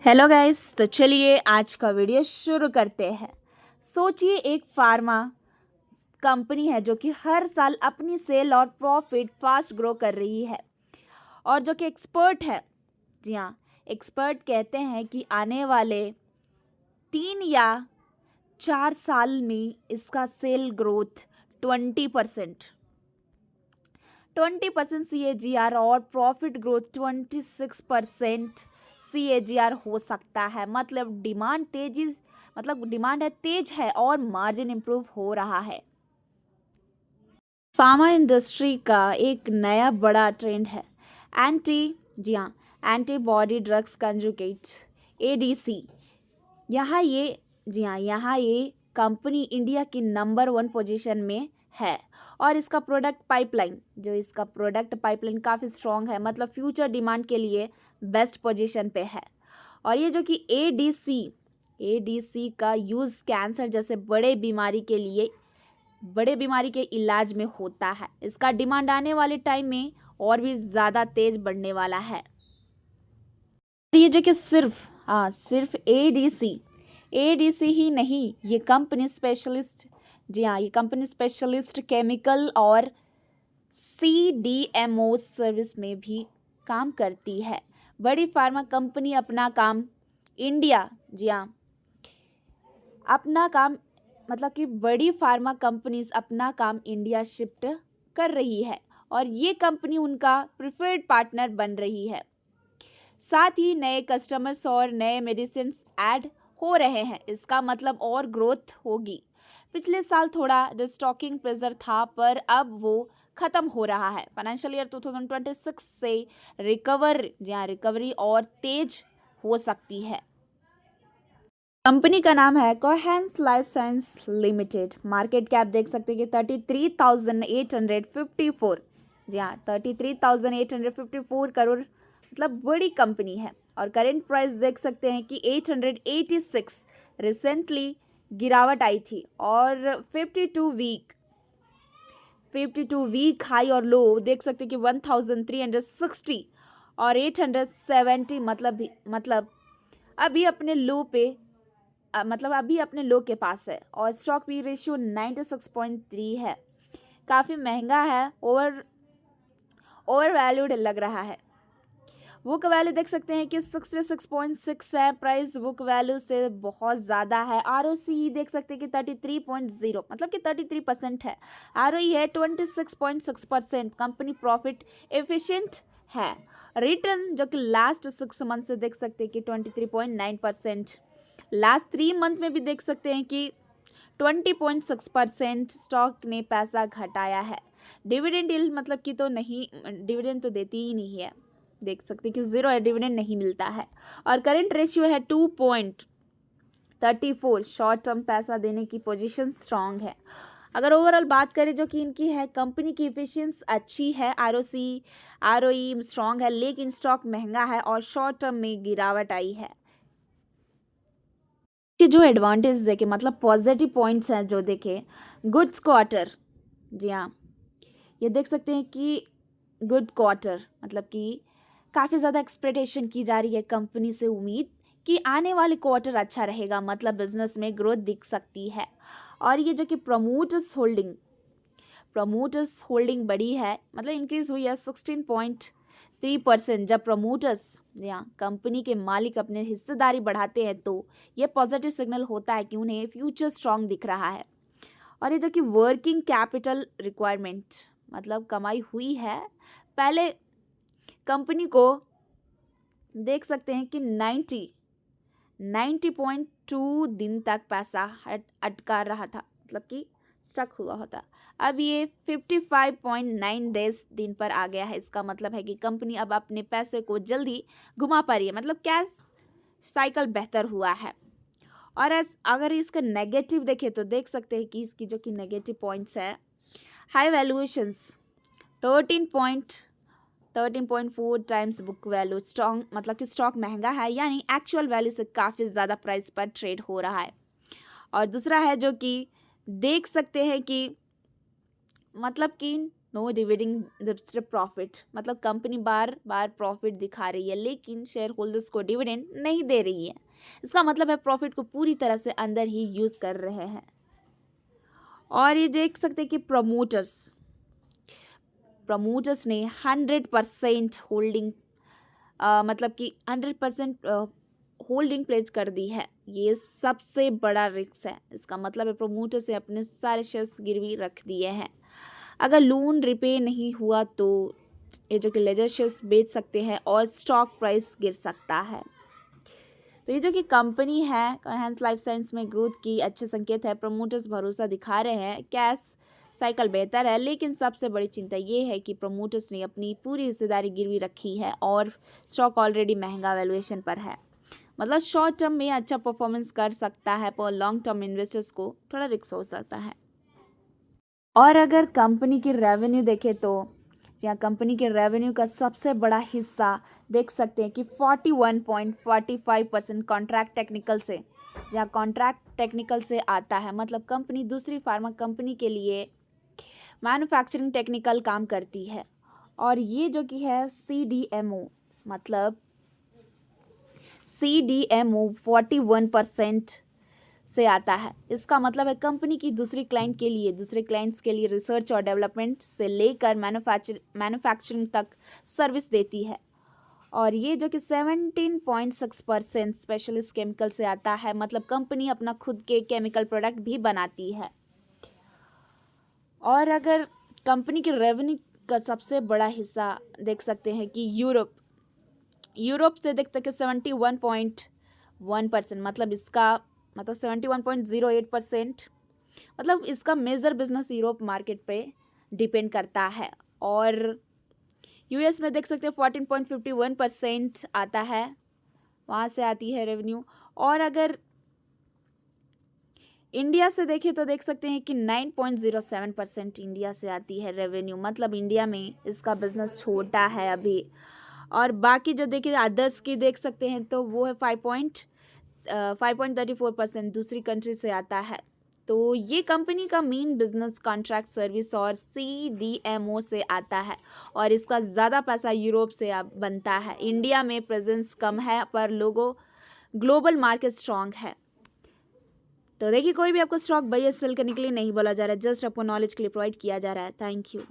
Hello guys, तो चलिए आज का वीडियो शुरू करते हैं। सोचिए एक फार्मा कंपनी है जो कि हर साल अपनी सेल और प्रॉफिट फास्ट ग्रो कर रही है और जो कि एक्सपर्ट है। जी हाँ, एक्सपर्ट कहते हैं कि आने वाले 3 या 4 साल में इसका सेल ग्रोथ 20% 20% CAGR और प्रॉफिट ग्रोथ 26% CAGR हो सकता है। मतलब डिमांड है, तेज है और मार्जिन इम्प्रूव हो रहा है। फार्मा इंडस्ट्री का एक नया बड़ा ट्रेंड है एंटीबॉडी ड्रग्स कंजुगेट ADC। यहाँ ये कंपनी इंडिया की नंबर 1 पोजीशन में है और इसका प्रोडक्ट पाइपलाइन काफ़ी स्ट्रॉन्ग है। मतलब फ्यूचर डिमांड के लिए बेस्ट पोजीशन पे है। और ये जो कि ADC का यूज़ कैंसर जैसे बड़े बीमारी के इलाज में होता है। इसका डिमांड आने वाले टाइम में और भी ज़्यादा तेज बढ़ने वाला है। ये जो कि सिर्फ ADC ही नहीं, ये कंपनी स्पेशलिस्ट केमिकल और CDMO सर्विस में भी काम करती है। बड़ी फार्मा कंपनी अपना काम बड़ी फार्मा कंपनीज अपना काम इंडिया शिफ्ट कर रही है और ये कंपनी उनका प्रिफर्ड पार्टनर बन रही है। साथ ही नए कस्टमर्स और नए मेडिसिन ऐड हो रहे हैं। इसका मतलब और ग्रोथ होगी। पिछले साल थोड़ा डिस्टॉकिंग प्रेशर था, पर अब वो खत्म हो रहा है। फाइनेंशियल ईयर 2026 से रिकवरी और तेज हो सकती है। कंपनी का नाम है Cohance life science limited. Market cap देख सकते हैं कि 33,854 33,854 करोड़, मतलब बड़ी कंपनी है। और करेंट प्राइस देख सकते हैं कि 886। रिसेंटली गिरावट आई थी और 52 वीक हाई और लो देख सकते हैं कि 1360 और 870। मतलब अभी अपने लो के पास है। और स्टॉक पी रेशियो 96.3 है। काफ़ी महंगा है, ओवर वैल्यूड लग रहा है। बुक वैल्यू देख सकते हैं कि 66.6 है। प्राइस बुक वैल्यू से बहुत ज़्यादा है। ROCE देख सकते हैं कि 33.0, मतलब कि 33% है। ROE है 26.6%। कंपनी प्रॉफिट एफिशिएंट है। रिटर्न जो कि लास्ट 6 मंथ से देख सकते हैं कि 23.9%। लास्ट 3 मंथ में भी देख सकते हैं कि 20.6% स्टॉक ने पैसा घटाया है। डिविडेंड यील्ड मतलब कि डिविडेंड तो देती ही नहीं है। देख सकते हैं कि 0 है, डिविडेंड नहीं मिलता है। और करेंट रेशियो है 2.34। शॉर्ट टर्म पैसा देने की पोजीशन स्ट्रांग है। अगर ओवरऑल बात करें जो कि इनकी है, कंपनी की एफिशिएंसी अच्छी है, ROE स्ट्रांग है, लेकिन स्टॉक महंगा है और शॉर्ट टर्म में गिरावट आई है। कि जो एडवांटेज देखे, मतलब पॉजिटिव पॉइंट्स हैं जो देखे, गुड्स क्वार्टर। जी हाँ, ये देख सकते हैं कि गुड क्वार्टर, मतलब कि काफ़ी ज़्यादा एक्सपेक्टेशन की जा रही है कंपनी से, उम्मीद कि आने वाले क्वार्टर अच्छा रहेगा। मतलब बिजनेस में ग्रोथ दिख सकती है। और ये जो कि प्रमोटर्स होल्डिंग बढ़ी है, मतलब इंक्रीज हुई है 16.3%। जब प्रमोटर्स या कंपनी के मालिक अपने हिस्सेदारी बढ़ाते हैं तो ये पॉजिटिव सिग्नल होता है कि उन्हें फ्यूचर स्ट्रांग दिख रहा है। और ये जो कि वर्किंग कैपिटल रिक्वायरमेंट, मतलब कमाई हुई है। पहले कंपनी को देख सकते हैं कि 90.2 दिन तक पैसा अटका रहा था, मतलब कि स्टक हुआ होता। अब ये 55.9 दिन पर आ गया है। इसका मतलब है कि कंपनी अब अपने पैसे को जल्दी घुमा पा रही है, मतलब कैश साइकिल बेहतर हुआ है। और अगर इसका नेगेटिव देखें तो देख सकते हैं कि इसकी जो कि नेगेटिव पॉइंट्स है, high valuations 13.4 times book value. Strong, मतलब कि स्टॉक महंगा है, यानी एक्चुअल वैल्यू से काफ़ी ज़्यादा प्राइस पर ट्रेड हो रहा है। और दूसरा है जो कि देख सकते हैं कि मतलब कि नो डिविडेंड प्रॉफिट, मतलब कंपनी बार बार प्रॉफिट दिखा रही है लेकिन शेयर होल्डर्स को डिविडेंड नहीं दे रही है। इसका मतलब है प्रॉफिट को पूरी तरह से अंदर ही यूज़ कर रहे हैं। और ये देख सकते हैं कि प्रमोटर्स ने 100% होल्डिंग मतलब कि 100% होल्डिंग प्लेज कर दी है। ये सबसे बड़ा रिस्क है। इसका मतलब है प्रमोटर्स ने अपने सारे शेयर्स गिरवी रख दिए हैं। अगर लोन रिपे नहीं हुआ तो ये जो कि लेजर शेयर्स बेच सकते हैं और स्टॉक प्राइस गिर सकता है। तो ये जो कि कंपनी है कोहेरेंस लाइफ साइंस में ग्रोथ की अच्छे संकेत है। प्रमोटर्स भरोसा दिखा रहे हैं, कैश साइकिल बेहतर है, लेकिन सबसे बड़ी चिंता ये है कि प्रमोटर्स ने अपनी पूरी हिस्सेदारी गिरवी रखी है और स्टॉक ऑलरेडी महंगा वैल्यूएशन पर है। मतलब शॉर्ट टर्म में अच्छा परफॉर्मेंस कर सकता है पर लॉन्ग टर्म इन्वेस्टर्स को थोड़ा रिस्क हो सकता है। और अगर कंपनी की रेवेन्यू देखें तो यहाँ कंपनी के रेवेन्यू का सबसे बड़ा हिस्सा देख सकते हैं कि 41.45% कॉन्ट्रैक्ट टेक्निकल से, जहाँ कॉन्ट्रैक्ट टेक्निकल से आता है। मतलब कंपनी दूसरी फार्मा कंपनी के लिए मैन्युफैक्चरिंग टेक्निकल काम करती है। और ये जो कि है CDMO, मतलब CDMO 41% से आता है। इसका मतलब है कंपनी की दूसरे क्लाइंट्स के लिए रिसर्च और डेवलपमेंट से लेकर मैन्युफैक्चरिंग तक सर्विस देती है। और ये जो कि 17.6% स्पेशलिस्ट केमिकल से आता है। मतलब कंपनी अपना खुद के केमिकल प्रोडक्ट भी बनाती है। और अगर कंपनी के रेवेन्यू का सबसे बड़ा हिस्सा देख सकते हैं कि यूरोप से देख सकते 71.1%, मतलब 71.08%, मतलब इसका मेजर बिजनेस यूरोप मार्केट पे डिपेंड करता है। और US में देख सकते हैं 14.51% आता है, वहाँ से आती है रेवेन्यू। और अगर इंडिया से देखें तो देख सकते हैं कि 9.07% इंडिया से आती है रेवेन्यू। मतलब इंडिया में इसका बिजनेस छोटा है अभी। और बाकी जो देखिए अदर्स की देख सकते हैं तो वो है 5.34% दूसरी कंट्री से आता है। तो ये कंपनी का मेन बिजनेस कॉन्ट्रैक्ट सर्विस और CDMO से आता है और इसका ज़्यादा पैसा यूरोप से बनता है। इंडिया में प्रेजेंस कम है पर ग्लोबल मार्केट स्ट्रॉन्ग है। तो देखिए कोई भी आपको स्टॉक बाय या सेल करने के लिए नहीं बोला जा रहा है, जस्ट आपको नॉलेज के लिए प्रोवाइड किया जा रहा है। Thank you.